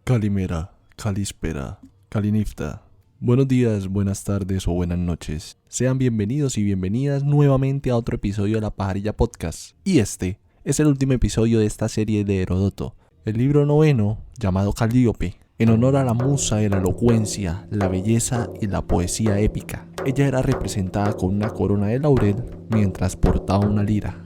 Kalimera, Kalispera, Kalinifta. Buenos días, buenas tardes o buenas noches. Sean bienvenidos y bienvenidas nuevamente a otro episodio de La Pajarilla Podcast. Y este es el último episodio de esta serie de Heródoto, el libro noveno llamado Calíope, en honor a la musa de la elocuencia, la belleza y la poesía épica. Ella era representada con una corona de laurel mientras portaba una lira.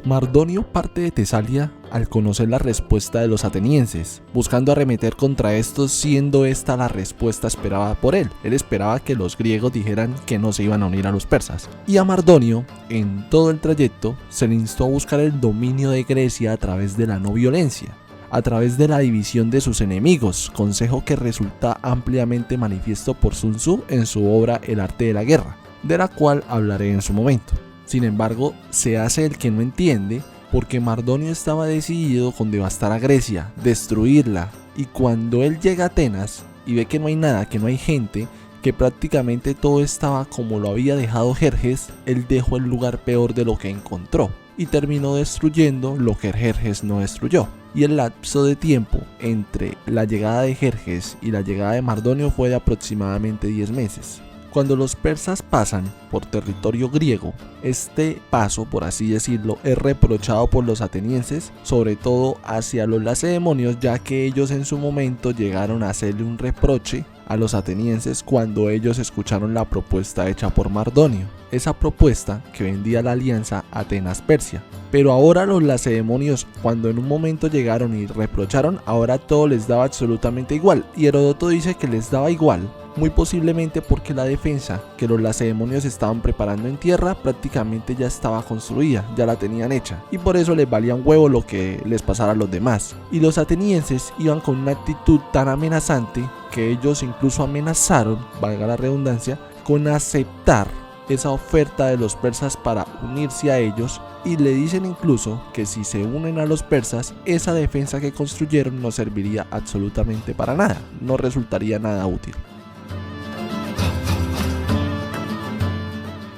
Mardonio parte de Tesalia al conocer la respuesta de los atenienses, buscando arremeter contra estos, siendo esta la respuesta esperada por él. Él esperaba que los griegos dijeran que no se iban a unir a los persas. Y a Mardonio, en todo el trayecto, se le instó a buscar el dominio de Grecia a través de la no violencia, a través de la división de sus enemigos, consejo que resulta ampliamente manifiesto por Sun Tzu en su obra El arte de la guerra, de la cual hablaré en su momento. Sin embargo, se hace el que no entiende, porque Mardonio estaba decidido con devastar a Grecia, destruirla, y cuando él llega a Atenas y ve que no hay nada, que no hay gente, que prácticamente todo estaba como lo había dejado Jerjes, él dejó el lugar peor de lo que encontró, y terminó destruyendo lo que Jerjes no destruyó. Y el lapso de tiempo entre la llegada de Jerjes y la llegada de Mardonio fue de aproximadamente 10 meses. Cuando los persas pasan por territorio griego, este paso, por así decirlo, es reprochado por los atenienses, sobre todo hacia los lacedemonios, ya que ellos en su momento llegaron a hacerle un reproche a los atenienses cuando ellos escucharon la propuesta hecha por Mardonio, esa propuesta que vendía la alianza Atenas-Persia. Pero ahora los lacedemonios, cuando en un momento llegaron y reprocharon, ahora todo les daba absolutamente igual, y Heródoto dice que les daba igual, muy posiblemente porque la defensa que los lacedemonios estaban preparando en tierra prácticamente ya estaba construida, ya la tenían hecha, y por eso les valía un huevo lo que les pasara a los demás. Y los atenienses iban con una actitud tan amenazante que ellos incluso amenazaron, valga la redundancia, con aceptar esa oferta de los persas para unirse a ellos, y le dicen incluso que si se unen a los persas, esa defensa que construyeron no serviría absolutamente para nada, no resultaría nada útil.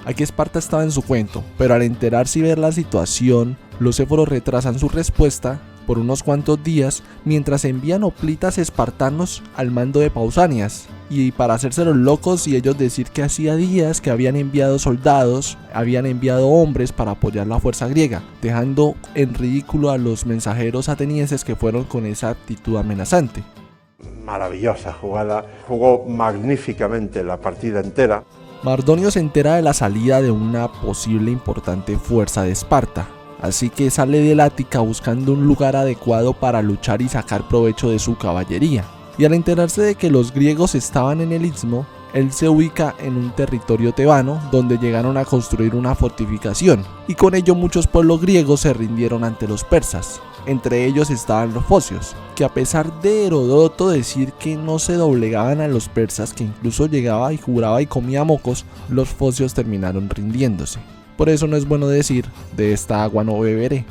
Aquí Esparta estaba en su cuento, pero al enterarse y ver la situación, los éforos retrasan su respuesta por unos cuantos días mientras envían hoplitas espartanos al mando de Pausanias, y para hacerse los locos y ellos decir que hacía días que habían enviado soldados, habían enviado hombres para apoyar la fuerza griega, dejando en ridículo a los mensajeros atenienses que fueron con esa actitud amenazante. Maravillosa jugada, jugó magníficamente la partida entera. Mardonio se entera de la salida de una posible importante fuerza de Esparta, así que sale del Ática buscando un lugar adecuado para luchar y sacar provecho de su caballería. Y al enterarse de que los griegos estaban en el istmo, él se ubica en un territorio tebano donde llegaron a construir una fortificación, y con ello muchos pueblos griegos se rindieron ante los persas. Entre ellos estaban los focios, que a pesar de Heródoto decir que no se doblegaban a los persas, que incluso llegaba y juraba y comía mocos, los focios terminaron rindiéndose. Por eso no es bueno decir, de esta agua no beberé.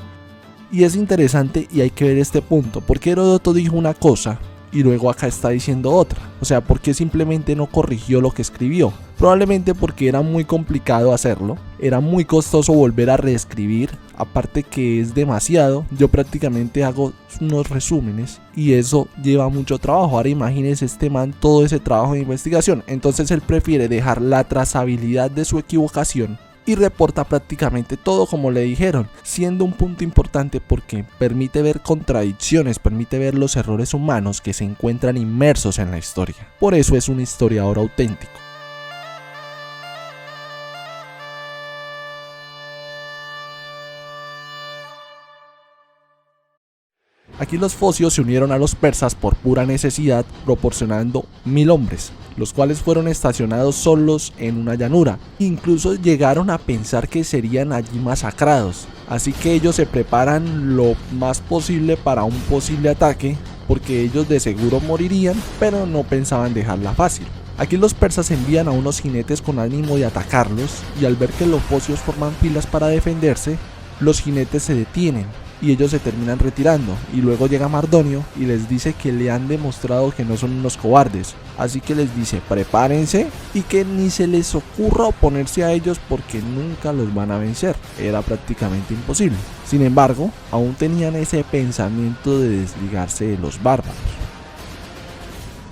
Y es interesante y hay que ver este punto, porque Heródoto dijo una cosa y luego acá está diciendo otra. O sea, ¿por qué simplemente no corrigió lo que escribió? Probablemente porque era muy complicado hacerlo, era muy costoso volver a reescribir, aparte que es demasiado. Yo prácticamente hago unos resúmenes y eso lleva mucho trabajo. Ahora imagínense este man todo ese trabajo de investigación. Entonces él prefiere dejar la trazabilidad de su equivocación y reporta prácticamente todo como le dijeron, siendo un punto importante porque permite ver contradicciones, permite ver los errores humanos que se encuentran inmersos en la historia. Por eso es un historiador auténtico. Aquí los focios se unieron a los persas por pura necesidad, proporcionando 1000 hombres, los cuales fueron estacionados solos en una llanura. Incluso llegaron a pensar que serían allí masacrados, así que ellos se preparan lo más posible para un posible ataque, porque ellos de seguro morirían, pero no pensaban dejarla fácil. Aquí los persas envían a unos jinetes con ánimo de atacarlos, y al ver que los focios forman filas para defenderse, los jinetes se detienen y ellos se terminan retirando, y luego llega Mardonio y les dice que le han demostrado que no son unos cobardes, así que les dice prepárense y que ni se les ocurra oponerse a ellos porque nunca los van a vencer, era prácticamente imposible. Sin embargo, aún tenían ese pensamiento de desligarse de los bárbaros.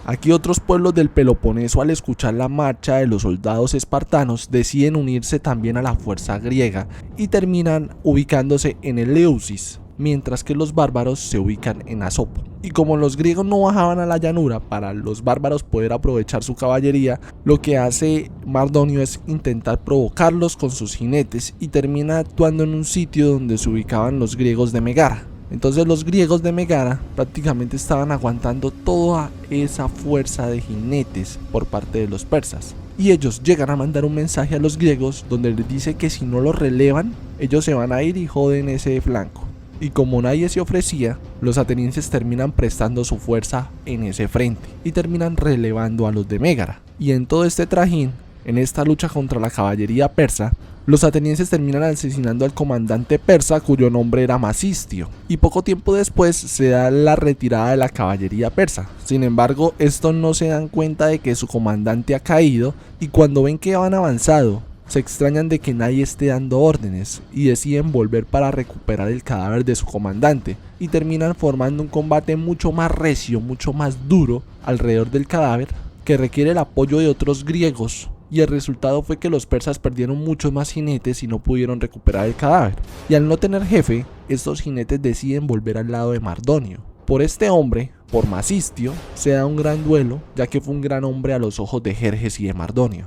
Aquí otros pueblos del Peloponeso, al escuchar la marcha de los soldados espartanos, deciden unirse también a la fuerza griega y terminan ubicándose en Eleusis, mientras que los bárbaros se ubican en Asopo. Y como los griegos no bajaban a la llanura para los bárbaros poder aprovechar su caballería, lo que hace Mardonio es intentar provocarlos con sus jinetes y termina actuando en un sitio donde se ubicaban los griegos de Megara. Entonces los griegos de Megara prácticamente estaban aguantando toda esa fuerza de jinetes por parte de los persas. Y ellos llegan a mandar un mensaje a los griegos donde les dice que si no los relevan, ellos se van a ir y joden ese flanco. Y como nadie se ofrecía, los atenienses terminan prestando su fuerza en ese frente y terminan relevando a los de Megara. Y en todo este trajín, en esta lucha contra la caballería persa, los atenienses terminan asesinando al comandante persa cuyo nombre era Masistio, y poco tiempo después se da la retirada de la caballería persa. Sin embargo, estos no se dan cuenta de que su comandante ha caído, y cuando ven que han avanzado, se extrañan de que nadie esté dando órdenes y deciden volver para recuperar el cadáver de su comandante, y terminan formando un combate mucho más recio, mucho más duro alrededor del cadáver, que requiere el apoyo de otros griegos. Y el resultado fue que los persas perdieron muchos más jinetes y no pudieron recuperar el cadáver. Y al no tener jefe, estos jinetes deciden volver al lado de Mardonio. Por este hombre, por Masistio, se da un gran duelo, ya que fue un gran hombre a los ojos de Jerjes y de Mardonio.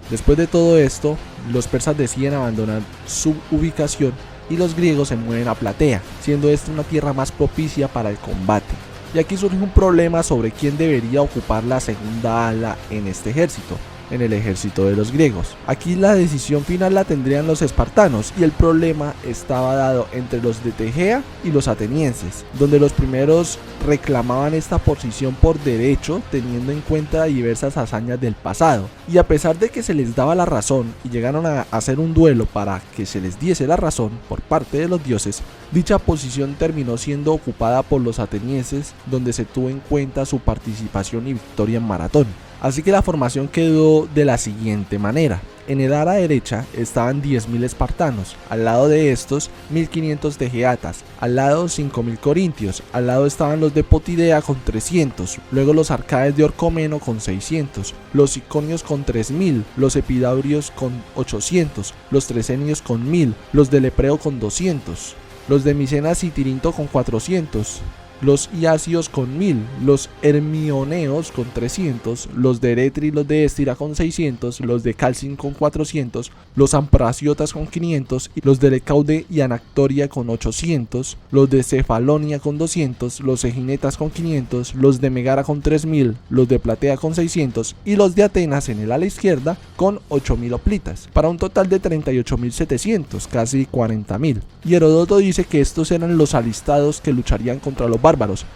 Después de todo esto, los persas deciden abandonar su ubicación y los griegos se mueven a Platea, siendo esta una tierra más propicia para el combate. Y aquí surge un problema sobre quién debería ocupar la segunda ala en este ejército, en el ejército de los griegos. Aquí la decisión final la tendrían los espartanos y el problema estaba dado entre los de Tegea y los atenienses, donde los primeros reclamaban esta posición por derecho teniendo en cuenta diversas hazañas del pasado, y a pesar de que se les daba la razón y llegaron a hacer un duelo para que se les diese la razón por parte de los dioses, dicha posición terminó siendo ocupada por los atenienses, donde se tuvo en cuenta su participación y victoria en Maratón. Así que la formación quedó de la siguiente manera. En el ala derecha estaban 10.000 espartanos, al lado de estos 1.500 tegeatas, al lado 5.000 corintios, al lado estaban los de Potidea con 300, luego los arcades de Orcomeno con 600, los iconios con 3.000, los epidaurios con 800, los trecenios con 1.000, los de Lepreo con 200, los de Micenas y Tirinto con 400, los Iasios con 1000, los Hermioneos con 300, los de Eretri y los de Estira con 600, los de Calcin con 400, los Ampraciotas con 500, y los de Lecaude y Anactoria con 800, los de Cefalonia con 200, los Eginetas con 500, los de Megara con 3000, los de Platea con 600 y los de Atenas en el ala izquierda con 8000 hoplitas, para un total de 38.700, casi 40.000. Y Heródoto dice que estos eran los alistados que lucharían contra los bárbaros,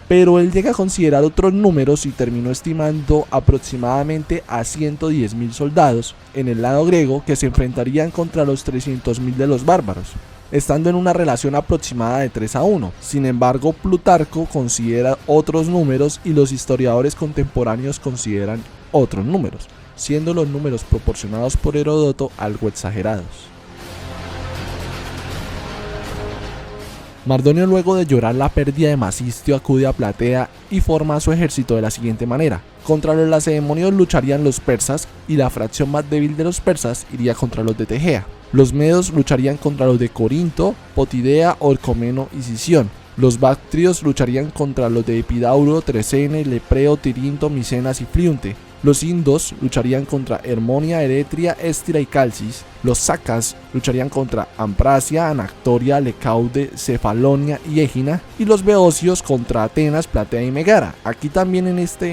pero él llega a considerar otros números y terminó estimando aproximadamente a 110.000 soldados en el lado griego que se enfrentarían contra los 300.000 de los bárbaros, estando en una relación aproximada de 3-1. Sin embargo, Plutarco considera otros números y los historiadores contemporáneos consideran otros números, siendo los números proporcionados por Heródoto algo exagerados. Mardonio, luego de llorar la pérdida de Masistio, acude a Platea y forma su ejército de la siguiente manera. Contra los lacedemonios lucharían los persas y la fracción más débil de los persas iría contra los de Tegea. Los medos lucharían contra los de Corinto, Potidea, Orcomeno y Sición. Los bactrios lucharían contra los de Epidauro, Trecene, Lepreo, Tirinto, Micenas y Fliunte. Los indos lucharían contra Hermonia, Eretria, Estira y Calcis. Los sacas lucharían contra Ampracia, Anactoria, Lecaude, Cefalonia y Égina. Y los beocios contra Atenas, Platea y Megara. Aquí también en esta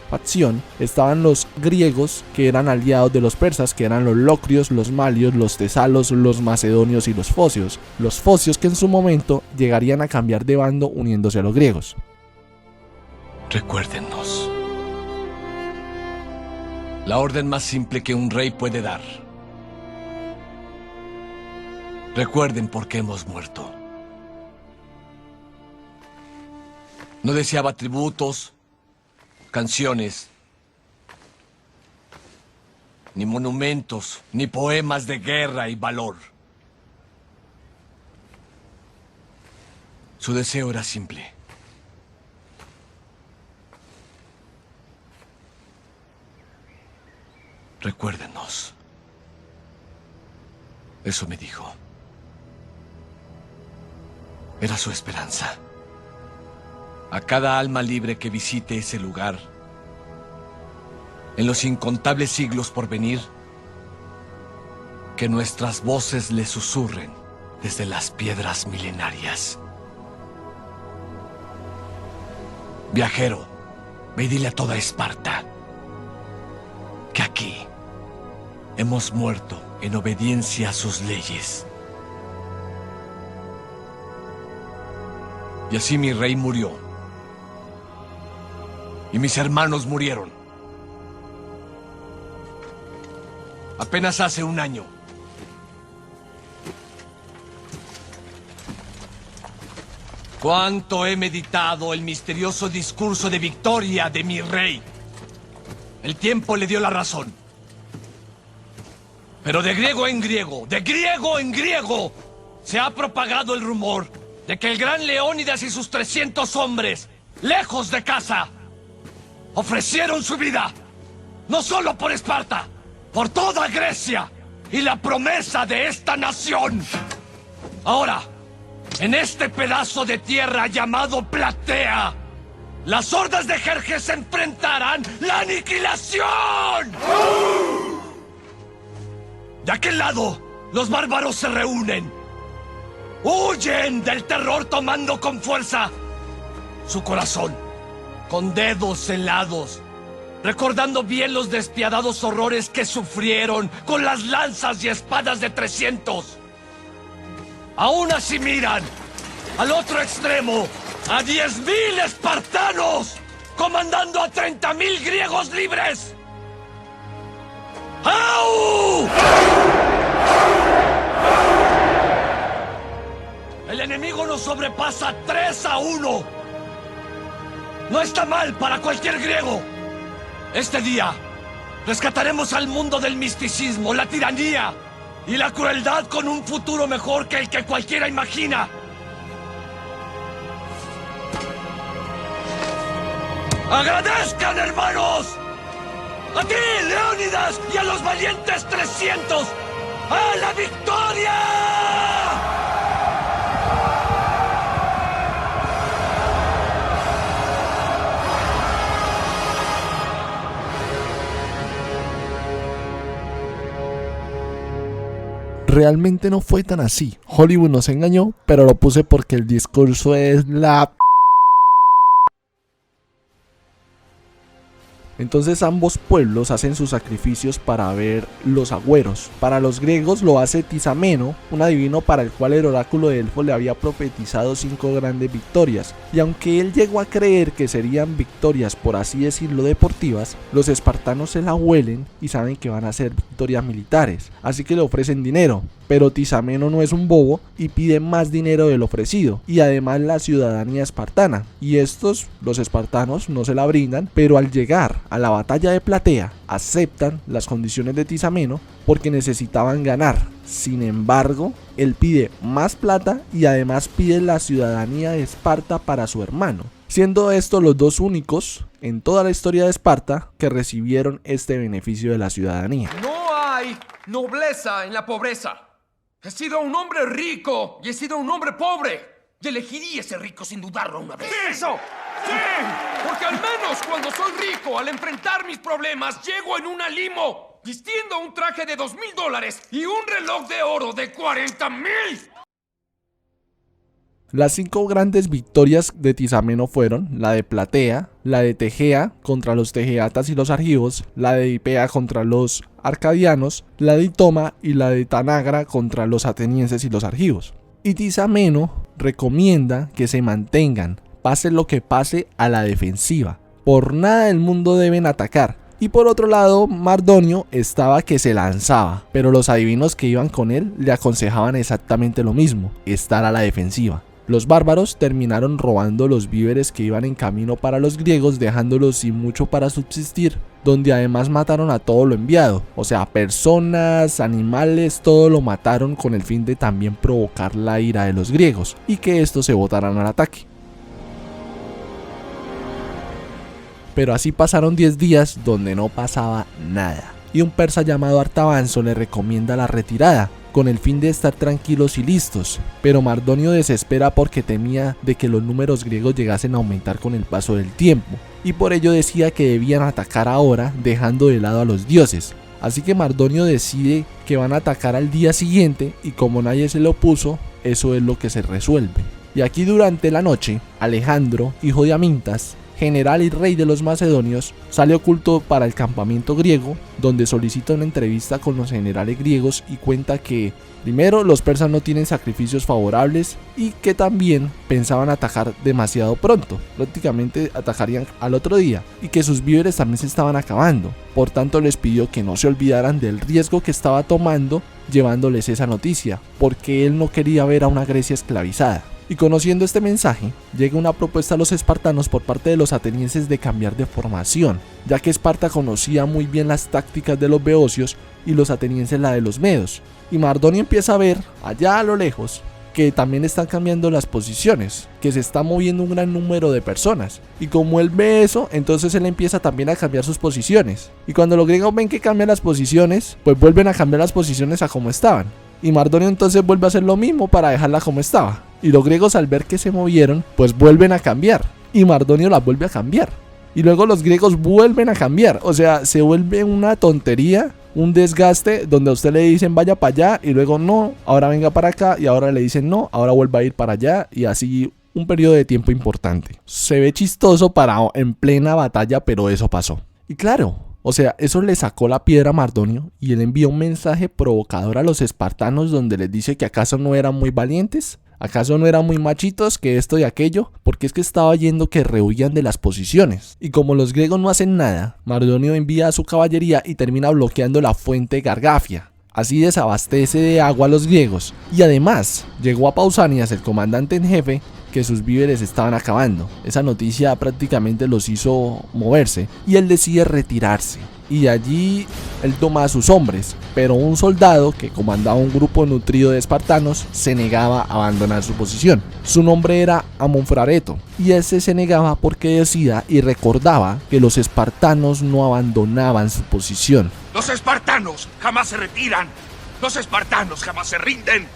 facción estaban los griegos, que eran aliados de los persas, que eran los locrios, los malios, los tesalos, los macedonios y los focios. Los focios que en su momento llegarían a cambiar de bando uniéndose a los griegos. Recuérdennos. La orden más simple que un rey puede dar. Recuerden por qué hemos muerto. No deseaba tributos, canciones, ni monumentos, ni poemas de guerra y valor. Su deseo era simple. Recuérdenos. Eso me dijo. Era su esperanza. A cada alma libre que visite ese lugar, en los incontables siglos por venir, que nuestras voces le susurren desde las piedras milenarias. Viajero, ve y dile a toda Esparta que aquí hemos muerto en obediencia a sus leyes. Y así mi rey murió. Y mis hermanos murieron. Apenas hace un año. Cuánto he meditado el misterioso discurso de victoria de mi rey. El tiempo le dio la razón. Pero de griego en griego, se ha propagado el rumor de que el gran Leónidas y sus 300 hombres, lejos de casa, ofrecieron su vida, no solo por Esparta, por toda Grecia y la promesa de esta nación. Ahora, en este pedazo de tierra llamado Platea, las hordas de Jerjes enfrentarán la aniquilación. De aquel lado, los bárbaros se reúnen. Huyen del terror tomando con fuerza su corazón, con dedos helados, recordando bien los despiadados horrores que sufrieron con las lanzas y espadas de 300. Aún así miran al otro extremo a 10.000 espartanos comandando a 30.000 griegos libres. ¡Au! El enemigo nos sobrepasa 3-1. No está mal para cualquier griego. Este día rescataremos al mundo del misticismo, la tiranía y la crueldad con un futuro mejor que el que cualquiera imagina. ¡Agradezcan, hermanos! ¡A ti, Leónidas, y a los valientes 300! ¡A la victoria! Realmente no fue tan así. Hollywood nos engañó, pero lo puse porque el discurso es la... Entonces ambos pueblos hacen sus sacrificios para ver los agüeros. Para los griegos lo hace Tisameno, un adivino para el cual el oráculo de Delfos le había profetizado 5 grandes victorias. Y aunque él llegó a creer que serían victorias, por así decirlo, deportivas, los espartanos se la huelen y saben que van a ser victorias militares. Así que le ofrecen dinero. Pero Tisameno no es un bobo y pide más dinero del ofrecido y además la ciudadanía espartana. Y estos, los espartanos, no se la brindan, pero al llegar a la batalla de Platea aceptan las condiciones de Tisameno porque necesitaban ganar. Sin embargo, él pide más plata y además pide la ciudadanía de Esparta para su hermano, siendo estos los dos únicos en toda la historia de Esparta que recibieron este beneficio de la ciudadanía. No hay nobleza en la pobreza. He sido un hombre rico y he sido un hombre pobre. Y elegiría ser rico sin dudarlo una vez. ¡Eso! ¡Sí! Porque al menos cuando soy rico, al enfrentar mis problemas, llego en una limo, vistiendo un traje de $2,000 y un reloj de oro de 40,000. Las 5 grandes victorias de Tisameno fueron la de Platea, la de Tegea contra los tegeatas y los argivos, la de Hipea contra los arcadianos, la de Itoma y la de Tanagra contra los atenienses y los argivos. Y Tisameno recomienda que se mantengan, pase lo que pase, a la defensiva. Por nada del mundo deben atacar. Y por otro lado, Mardonio estaba que se lanzaba, pero los adivinos que iban con él le aconsejaban exactamente lo mismo, estar a la defensiva. Los bárbaros terminaron robando los víveres que iban en camino para los griegos, dejándolos sin mucho para subsistir, donde además mataron a todo lo enviado, o sea, personas, animales, todo lo mataron con el fin de también provocar la ira de los griegos y que estos se botaran al ataque. Pero así pasaron 10 días donde no pasaba nada, y un persa llamado Artabanzo le recomienda la retirada, con el fin de estar tranquilos y listos, pero Mardonio desespera porque temía de que los números griegos llegasen a aumentar con el paso del tiempo, y por ello decía que debían atacar ahora, dejando de lado a los dioses. Así que Mardonio decide que van a atacar al día siguiente, y como nadie se lo opuso, eso es lo que se resuelve. Y aquí durante la noche, Alejandro, hijo de Amintas, general y rey de los macedonios, sale oculto para el campamento griego, donde solicita una entrevista con los generales griegos y cuenta que, primero, los persas no tienen sacrificios favorables y que también pensaban atacar demasiado pronto, prácticamente atacarían al otro día, y que sus víveres también se estaban acabando. Por tanto, les pidió que no se olvidaran del riesgo que estaba tomando llevándoles esa noticia, porque él no quería ver a una Grecia esclavizada. Y conociendo este mensaje, llega una propuesta a los espartanos por parte de los atenienses de cambiar de formación, ya que Esparta conocía muy bien las tácticas de los beocios y los atenienses la de los medos. Y Mardonio empieza a ver, allá a lo lejos, que también están cambiando las posiciones, que se está moviendo un gran número de personas. Y como él ve eso, entonces él empieza también a cambiar sus posiciones. Y cuando los griegos ven que cambian las posiciones, pues vuelven a cambiar las posiciones a como estaban. Y Mardonio entonces vuelve a hacer lo mismo para dejarla como estaba. Y los griegos, al ver que se movieron, pues vuelven a cambiar. Y Mardonio las vuelve a cambiar. Y luego los griegos vuelven a cambiar. O sea, se vuelve una tontería, un desgaste, donde a usted le dicen vaya para allá y luego no, ahora venga para acá, y ahora le dicen no, ahora vuelva a ir para allá, y así un periodo de tiempo importante. Se ve chistoso para en plena batalla, pero eso pasó. Y claro, o sea, eso le sacó la piedra a Mardonio, y él envió un mensaje provocador a los espartanos donde les dice que acaso no eran muy valientes, acaso no eran muy machitos, que esto y aquello, porque es que estaba oyendo que rehuían de las posiciones. Y como los griegos no hacen nada, Mardonio envía a su caballería y termina bloqueando la fuente Gargafia. Así desabastece de agua a los griegos, y además llegó a Pausanias, el comandante en jefe, que sus víveres estaban acabando. Esa noticia prácticamente los hizo moverse y él decide retirarse. Y allí él toma a sus hombres, pero un soldado que comandaba un grupo nutrido de espartanos se negaba a abandonar su posición. Su nombre era Amonfrareto, y ese se negaba porque decía y recordaba que los espartanos no abandonaban su posición. Los espartanos jamás se retiran. Los espartanos jamás se rinden.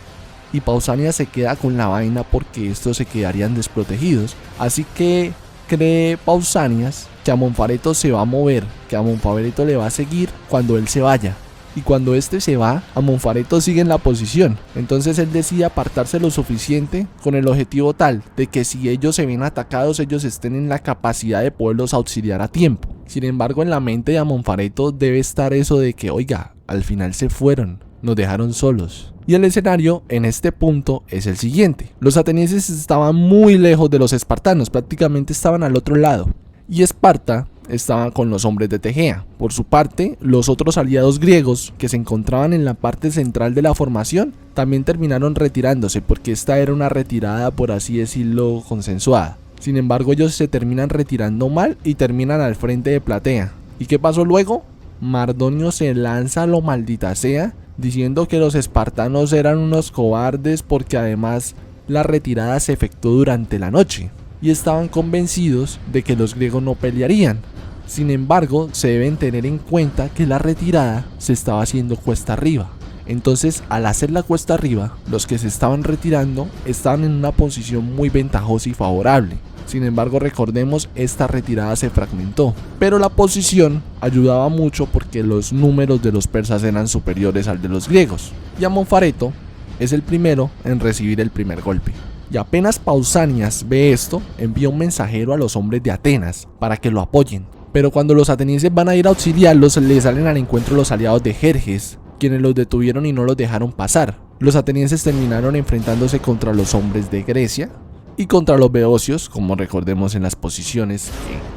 Y Pausanias se queda con la vaina porque estos se quedarían desprotegidos. Así que cree Pausanias que Amonfareto se va a mover, que Amonfareto le va a seguir cuando él se vaya. Y cuando este se va, Amonfareto sigue en la posición. Entonces él decide apartarse lo suficiente con el objetivo tal de que si ellos se ven atacados, ellos estén en la capacidad de poderlos auxiliar a tiempo. Sin embargo, en la mente de Amonfareto debe estar eso de que, oiga, al final se fueron, nos dejaron solos. Y el escenario en este punto es el siguiente. Los atenienses estaban muy lejos de los espartanos, prácticamente estaban al otro lado. Y Esparta estaba con los hombres de Tegea. Por su parte, los otros aliados griegos que se encontraban en la parte central de la formación también terminaron retirándose, porque esta era una retirada, por así decirlo, consensuada. Sin embargo, ellos se terminan retirando mal y terminan al frente de Platea. ¿Y qué pasó luego? Mardonio se lanza a lo maldita sea, diciendo que los espartanos eran unos cobardes porque además la retirada se efectuó durante la noche y estaban convencidos de que los griegos no pelearían. Sin embargo, se deben tener en cuenta que la retirada se estaba haciendo cuesta arriba. Entonces, al hacer la cuesta arriba, los que se estaban retirando estaban en una posición muy ventajosa y favorable. Sin embargo, recordemos, esta retirada se fragmentó, pero la posición ayudaba mucho porque los números de los persas eran superiores al de los griegos. Y Amonfareto es el primero en recibir el primer golpe. Y apenas Pausanias ve esto, envía un mensajero a los hombres de Atenas para que lo apoyen. Pero cuando los atenienses van a ir a auxiliarlos, les salen al encuentro los aliados de Jerjes, quienes los detuvieron y no los dejaron pasar. Los atenienses terminaron enfrentándose contra los hombres de Grecia y contra los beocios, como recordemos en las posiciones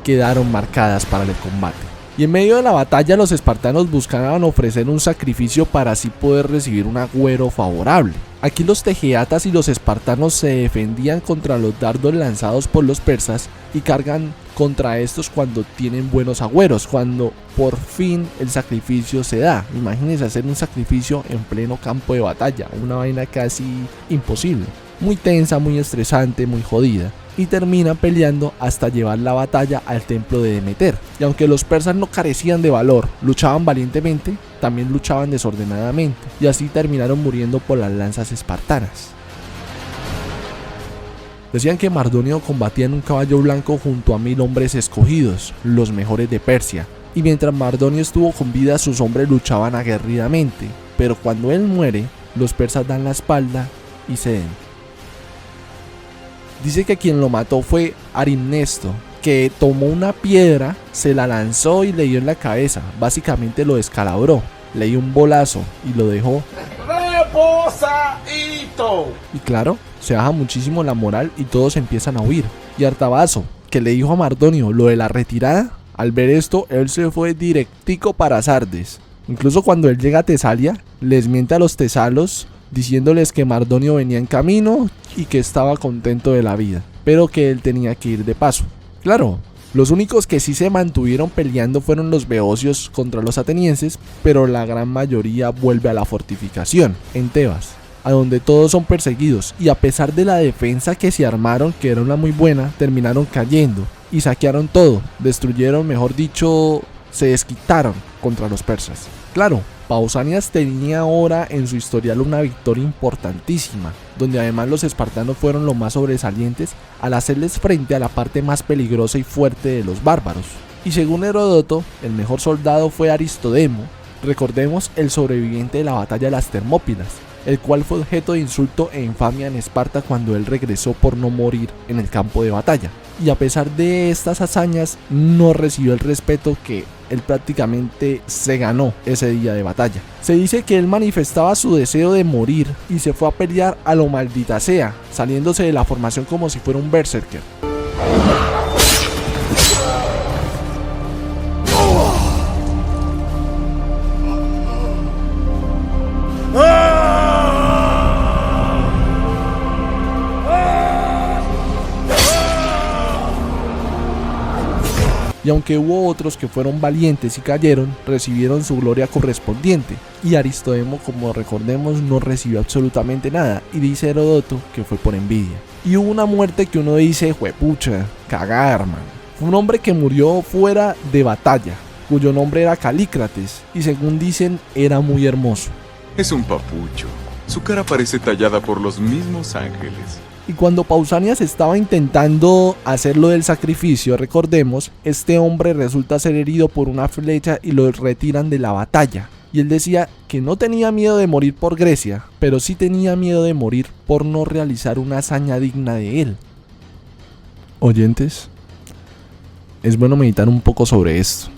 que quedaron marcadas para el combate. Y en medio de la batalla los espartanos buscaban ofrecer un sacrificio para así poder recibir un agüero favorable. Aquí los tegeatas y los espartanos se defendían contra los dardos lanzados por los persas y cargan contra estos cuando tienen buenos agüeros, cuando por fin el sacrificio se da. Imagínense hacer un sacrificio en pleno campo de batalla, una vaina casi imposible, muy tensa, muy estresante, muy jodida. Y terminan peleando hasta llevar la batalla al templo de Demeter. Y aunque los persas no carecían de valor, luchaban valientemente, también luchaban desordenadamente, y así terminaron muriendo por las lanzas espartanas. Decían que Mardonio combatía en un caballo blanco junto a 1000 hombres escogidos, los mejores de Persia, y mientras Mardonio estuvo con vida sus hombres luchaban aguerridamente, pero cuando él muere, los persas dan la espalda y ceden. Dice que quien lo mató fue Arimnesto, que tomó una piedra, se la lanzó y le dio en la cabeza, básicamente lo descalabró, le dio un bolazo y lo dejó reposadito. Y claro, se baja muchísimo la moral y todos empiezan a huir. Y Artabazo, que le dijo a Mardonio lo de la retirada, al ver esto él se fue directico para Sardes. Incluso cuando él llega a Tesalia, les miente a los tesalos diciéndoles que Mardonio venía en camino y que estaba contento de la vida, pero que él tenía que ir de paso. Claro, los únicos que sí se mantuvieron peleando fueron los beocios contra los atenienses, pero la gran mayoría vuelve a la fortificación, en Tebas, a donde todos son perseguidos, y a pesar de la defensa que se armaron, que era una muy buena, terminaron cayendo y saquearon todo, destruyeron, mejor dicho, se desquitaron contra los persas. Claro, Pausanias tenía ahora en su historial una victoria importantísima, donde además los espartanos fueron los más sobresalientes al hacerles frente a la parte más peligrosa y fuerte de los bárbaros. Y según Heródoto, el mejor soldado fue Aristodemo, recordemos el sobreviviente de la batalla de las Termópilas, el cual fue objeto de insulto e infamia en Esparta cuando él regresó por no morir en el campo de batalla. Y a pesar de estas hazañas, no recibió el respeto que él prácticamente se ganó ese día de batalla. Se dice que él manifestaba su deseo de morir y se fue a pelear a lo maldita sea, saliéndose de la formación como si fuera un berserker. Y aunque hubo otros que fueron valientes y cayeron, recibieron su gloria correspondiente. Y Aristodemo, como recordemos, no recibió absolutamente nada. Y dice Heródoto que fue por envidia. Y hubo una muerte que uno dice, juepucha, cagar, man. Fue un hombre que murió fuera de batalla, cuyo nombre era Calícrates. Y según dicen, era muy hermoso. Es un papucho. Su cara parece tallada por los mismos ángeles. Y cuando Pausanias estaba intentando hacer lo del sacrificio, recordemos, este hombre resulta ser herido por una flecha y lo retiran de la batalla. Y él decía que no tenía miedo de morir por Grecia, pero sí tenía miedo de morir por no realizar una hazaña digna de él. Oyentes, es bueno meditar un poco sobre esto.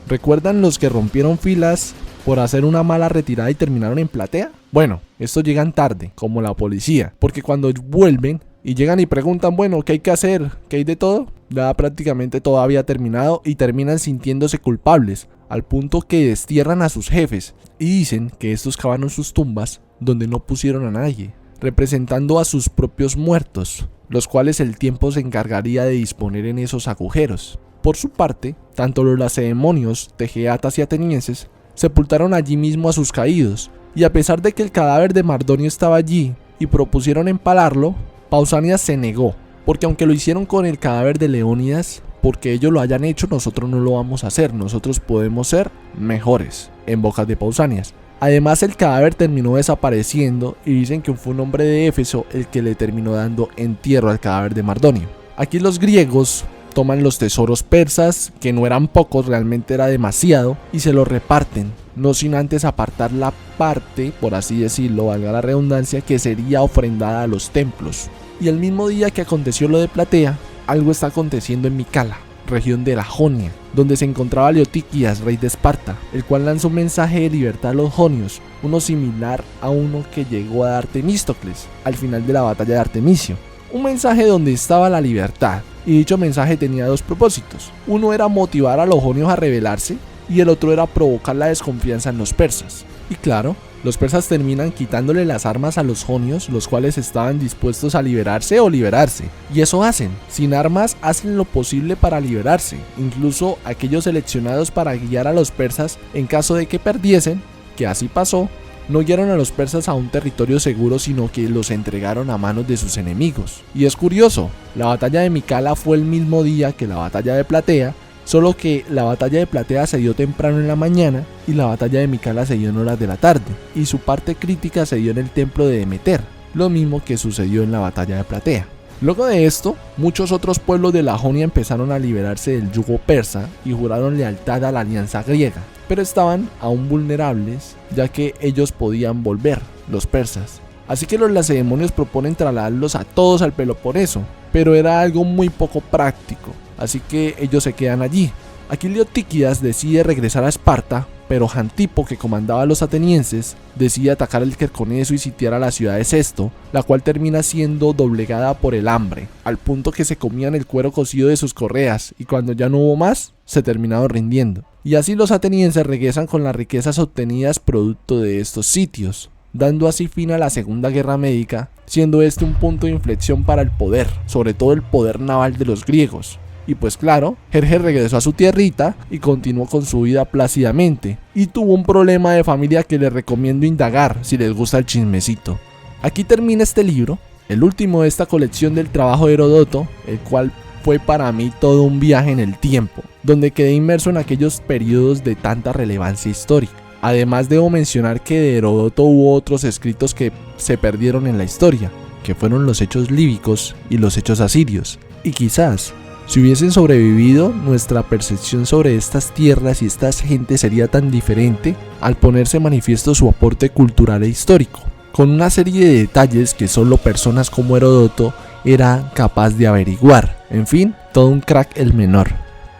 ¿Recuerdan los que rompieron filas por hacer una mala retirada y terminaron en platea? Bueno, estos llegan tarde, como la policía, porque cuando vuelven y llegan y preguntan, bueno, ¿qué hay que hacer? ¿Qué hay de todo? Ya prácticamente todo había terminado y terminan sintiéndose culpables, al punto que destierran a sus jefes y dicen que estos cavaron sus tumbas donde no pusieron a nadie, representando a sus propios muertos, los cuales el tiempo se encargaría de disponer en esos agujeros. Por su parte, tanto los lacedemonios, tegeatas y atenienses sepultaron allí mismo a sus caídos, y a pesar de que el cadáver de Mardonio estaba allí y propusieron empalarlo, Pausanias se negó, porque aunque lo hicieron con el cadáver de Leónidas, porque ellos lo hayan hecho, nosotros no lo vamos a hacer, nosotros podemos ser mejores, en bocas de Pausanias. Además, el cadáver terminó desapareciendo y dicen que fue un hombre de Éfeso el que le terminó dando entierro al cadáver de Mardonio. Aquí los griegos toman los tesoros persas, que no eran pocos, realmente era demasiado, y se los reparten, no sin antes apartar la parte, por así decirlo, valga la redundancia, que sería ofrendada a los templos. Y el mismo día que aconteció lo de Platea, algo está aconteciendo en Micala, región de la Jonia, donde se encontraba Leotiquias, rey de Esparta, el cual lanzó un mensaje de libertad a los jonios, uno similar a uno que llegó a dar Temístocles al final de la batalla de Artemisio. Un mensaje donde estaba la libertad, y dicho mensaje tenía dos propósitos. Uno era motivar a los jonios a rebelarse y el otro era provocar la desconfianza en los persas. Y claro, los persas terminan quitándole las armas a los jonios, los cuales estaban dispuestos a liberarse o liberarse. Y eso hacen, sin armas hacen lo posible para liberarse, incluso aquellos seleccionados para guiar a los persas en caso de que perdiesen, que así pasó. No guiaron a los persas a un territorio seguro, sino que los entregaron a manos de sus enemigos. Y es curioso, la batalla de Micala fue el mismo día que la batalla de Platea, solo que la batalla de Platea se dio temprano en la mañana y la batalla de Micala se dio en horas de la tarde, y su parte crítica se dio en el templo de Demeter, lo mismo que sucedió en la batalla de Platea. Luego de esto, muchos otros pueblos de la Jonia empezaron a liberarse del yugo persa y juraron lealtad a la alianza griega, pero estaban aún vulnerables, ya que ellos podían volver, los persas. Así que los lacedemonios proponen trasladarlos a todos al Peloponeso, pero era algo muy poco práctico, así que ellos se quedan allí. Aquí Leotíquidas decide regresar a Esparta, pero Jantipo, que comandaba a los atenienses, decide atacar el Querconeso y sitiar a la ciudad de Sesto, la cual termina siendo doblegada por el hambre, al punto que se comían el cuero cocido de sus correas, y cuando ya no hubo más, se terminaron rindiendo. Y así los atenienses regresan con las riquezas obtenidas producto de estos sitios, dando así fin a la Segunda Guerra Médica, siendo este un punto de inflexión para el poder, sobre todo el poder naval de los griegos. Y pues claro, Jerjes regresó a su tierrita y continuó con su vida plácidamente, y tuvo un problema de familia que les recomiendo indagar si les gusta el chismecito. Aquí termina este libro, el último de esta colección del trabajo de Heródoto, el cual fue para mí todo un viaje en el tiempo, donde quedé inmerso en aquellos periodos de tanta relevancia histórica. Además debo mencionar que de Heródoto hubo otros escritos que se perdieron en la historia, que fueron los hechos líbicos y los hechos asirios, y quizás si hubiesen sobrevivido, nuestra percepción sobre estas tierras y estas gentes sería tan diferente al ponerse manifiesto su aporte cultural e histórico, con una serie de detalles que solo personas como Heródoto era capaz de averiguar. En fin, todo un crack el menor.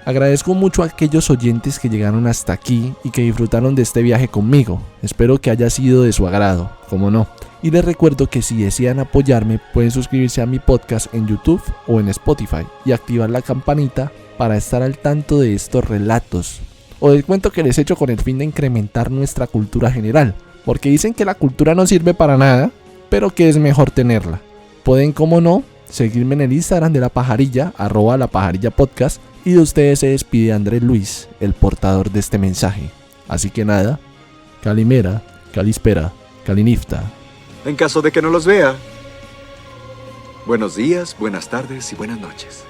Agradezco mucho a aquellos oyentes que llegaron hasta aquí y que disfrutaron de este viaje conmigo. Espero que haya sido de su agrado, como no. Y les recuerdo que si desean apoyarme pueden suscribirse a mi podcast en YouTube o en Spotify y activar la campanita para estar al tanto de estos relatos o del cuento que les echo con el fin de incrementar nuestra cultura general, porque dicen que la cultura no sirve para nada, pero que es mejor tenerla. Pueden, como no, seguirme en el Instagram de La Pajarilla, @lapajarillapodcast, y de ustedes se despide Andrés Luis, el portador de este mensaje. Así que nada, Calimera, Calispera, Calinifta. En caso de que no los vea, buenos días, buenas tardes y buenas noches.